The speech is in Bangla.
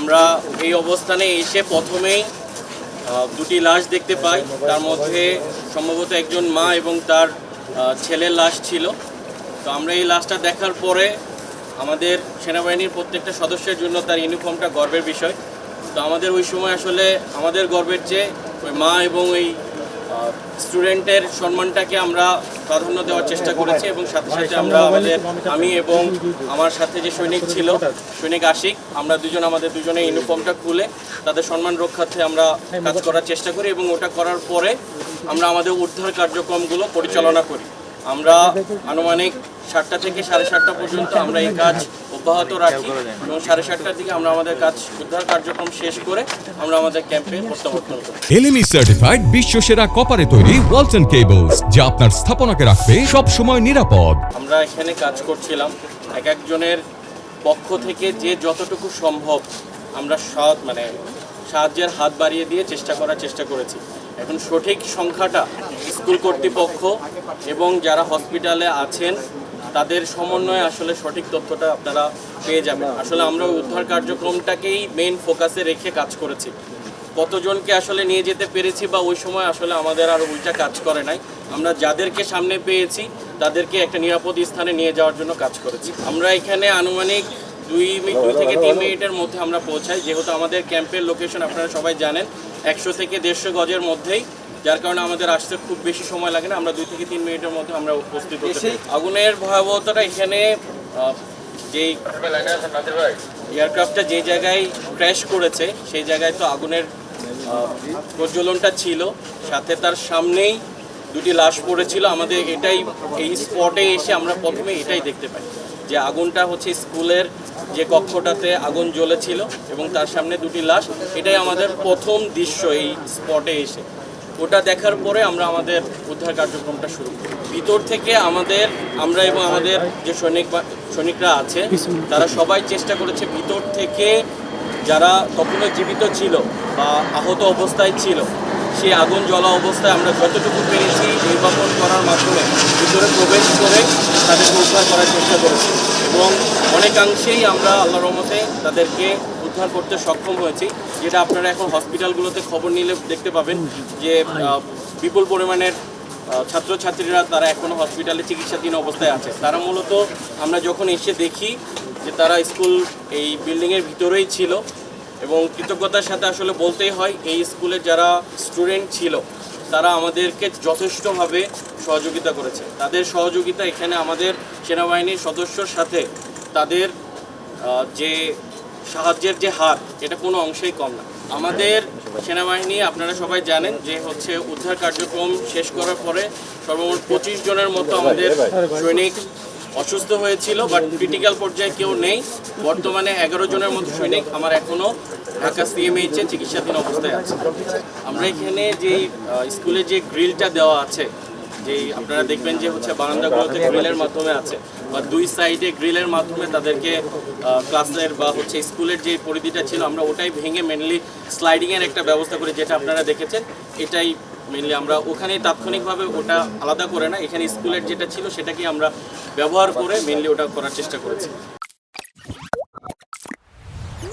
আমরা এই অবস্থানে এসে প্রথমেই দুটি লাশ দেখতে পাই। তার মধ্যে সম্ভবত একজন মা এবং তার ছেলের লাশ ছিল। তো আমরা এই লাশটা দেখার পরে আমাদের সেনাবাহিনীর প্রত্যেকটা সদস্যের জন্য তার ইউনিফর্মটা গর্বের বিষয়। তো আমাদের ওই সময় আসলে আমাদের গর্বের চেয়ে ওই মা এবং ওই স্টুডেন্টের সম্মানটাকে আমরা প্রাধান্য দেওয়ার চেষ্টা করেছি এবং সাথে সাথে আমি এবং আমার সাথে যে সৈনিক ছিল, সৈনিক আশিক, আমরা আমাদের দুজনে ইউনিফর্মটা খুলে তাদের সম্মান রক্ষার্থে আমরা কাজ করার চেষ্টা করি এবং ওটা করার পরে আমরা আমাদের উদ্ধার কার্যক্রমগুলো পরিচালনা করি। আমরা আনুমানিক 7টা থেকে 7:30 পর্যন্ত আমরা এই কাজ অব্যাহত রাখি এবং 7:30টার দিকে আমরা আমাদের কাজ উদ্ধার কার্যক্রম শেষ করে আমরা আমাদের ক্যাম্পে প্রত্যাবর্তন করি। এলএমই সার্টিফাইড বিশ্বসেরা কপারে তৈরি ওয়ালটন কেবলস, যা আপনার স্থাপনাকে রাখবে সব সময় নিরাপদ। আমরা এখানে কাজ করছিলাম, এক একজনের পক্ষ থেকে যে যতটুকু সম্ভব আমরা সাহায্যের হাত বাড়িয়ে দিয়ে চেষ্টা করেছি। এখন সঠিক সংখ্যাটা স্কুল কর্তৃপক্ষ এবং যারা হসপিটালে আছেন তাদের সমন্বয়ে আসলে সঠিক তথ্যটা আপনারা পেয়ে যাবেন। আসলে আমরা উদ্ধার কার্যক্রমটাকেই মেইন ফোকাসে রেখে কাজ করেছি। কতজনকে আসলে নিয়ে যেতে পেরেছি বা ওই সময় আসলে আমাদের আর ওইটা কাজ করে নাই। আমরা যাদেরকে সামনে পেয়েছি তাদেরকে একটা নিরাপদ স্থানে নিয়ে যাওয়ার জন্য কাজ করেছি। আমরা এখানে আনুমানিক 2 থেকে 3 মিনিটের মধ্যে আমরা পৌঁছাই, যেহেতু আমাদের ক্যাম্পের লোকেশন আপনারা সবাই জানেন 100 থেকে 150 গজের মধ্যেই, যার কারণে আমাদের আসতে খুব বেশি সময় লাগে না। আমরা 2 থেকে 3 মিনিটের মধ্যে আমরা উপস্থিত হচ্ছি। আগুনের ভয়াবহতাটা এখানে যেই এয়ারক্রাফটটা যে জায়গায় ক্র্যাশ করেছে সেই জায়গায় তো আগুনের প্রজ্বলনটা ছিল, সাথে তার সামনেই দুটি লাশ পড়েছিল। আমাদের এই স্পটে এসে আমরা প্রথমে এটাই দেখতে পাই যে আগুনটা হচ্ছে স্কুলের যে কক্ষটাতে আগুন জ্বলেছিল এবং তার সামনে দুটি লাশ। এটাই আমাদের প্রথম দৃশ্য এই স্পটে এসে। ওটা দেখার পরে আমরা আমাদের উদ্ধার কার্যক্রমটা শুরু করি। ভিতর থেকে আমরা এবং আমাদের যে সৈনিকরা আছে তারা সবাই চেষ্টা করেছে ভিতর থেকে যারা তখনও জীবিত ছিল বা আহত অবস্থায় ছিল সেই আগুন জ্বলা অবস্থায় আমরা যতটুকু পেরেছি নির্বাপন করার মাধ্যমে ভিতরে প্রবেশ করে তাদেরকে উদ্ধার করার চেষ্টা করেছি এবং অনেকাংশেই আমরা আল্লাহর রহমতে তাদেরকে উদ্ধার করতে সক্ষম হয়েছি। যেটা আপনারা এখন হসপিটালগুলোতে খবর নিলে দেখতে পাবেন যে বিপুল পরিমাণের ছাত্রছাত্রীরা তারা এখনও হসপিটালে চিকিৎসাধীন অবস্থায় আছে। তারা মূলত আমরা যখন এসে দেখি যে তারা স্কুল এই বিল্ডিংয়ের ভিতরেই ছিল এবং কৃতজ্ঞতার সাথে আসলে বলতেই হয় এই স্কুলের যারা স্টুডেন্ট ছিল তারা আমাদেরকে যথেষ্টভাবে সহযোগিতা করেছে। তাদের সহযোগিতা এখানে আমাদের সেনাবাহিনীর সদস্যর সাথে তাদের যে সাহায্যের যে হাত এটা কোনো অংশেই কম না। আমাদের সেনাবাহিনী আপনারা সবাই জানেন যে হচ্ছে উদ্ধার কার্যক্রম শেষ করার পরে সর্বমোট 25 জনের মতো আমাদের সৈনিক অসুস্থ হয়েছিল, বাট ক্রিটিক্যাল পর্যায়ে কেউ নেই। বর্তমানে 11 জনের মতো সৈনিক আমার এখনও ঢাকা সিএমএইচে চিকিৎসাধীন অবস্থায় আছে। আমরা এখানে যেই স্কুলে যে গ্রিলটা দেওয়া আছে, যেই আপনারা দেখবেন যে হচ্ছে বারান্দাগুলোতে গ্রিলের মাধ্যমে আছে বা 2 সাইডে গ্রিলের মাধ্যমে তাদেরকে ক্লাসের বা হচ্ছে স্কুলের যে পরিধিটা ছিল আমরা ওটাই ভেঙে মেনলি স্লাইডিংয়ের একটা ব্যবস্থা করি, যেটা আপনারা দেখেছেন। এটাই মেনলি আমরা ওখানে তাৎক্ষণিকভাবে ওটা আলাদা করে না, এখানে স্কুলের যেটা ছিল সেটাকে আমরা ব্যবহার করে মেনলি ওটা করার চেষ্টা করেছি।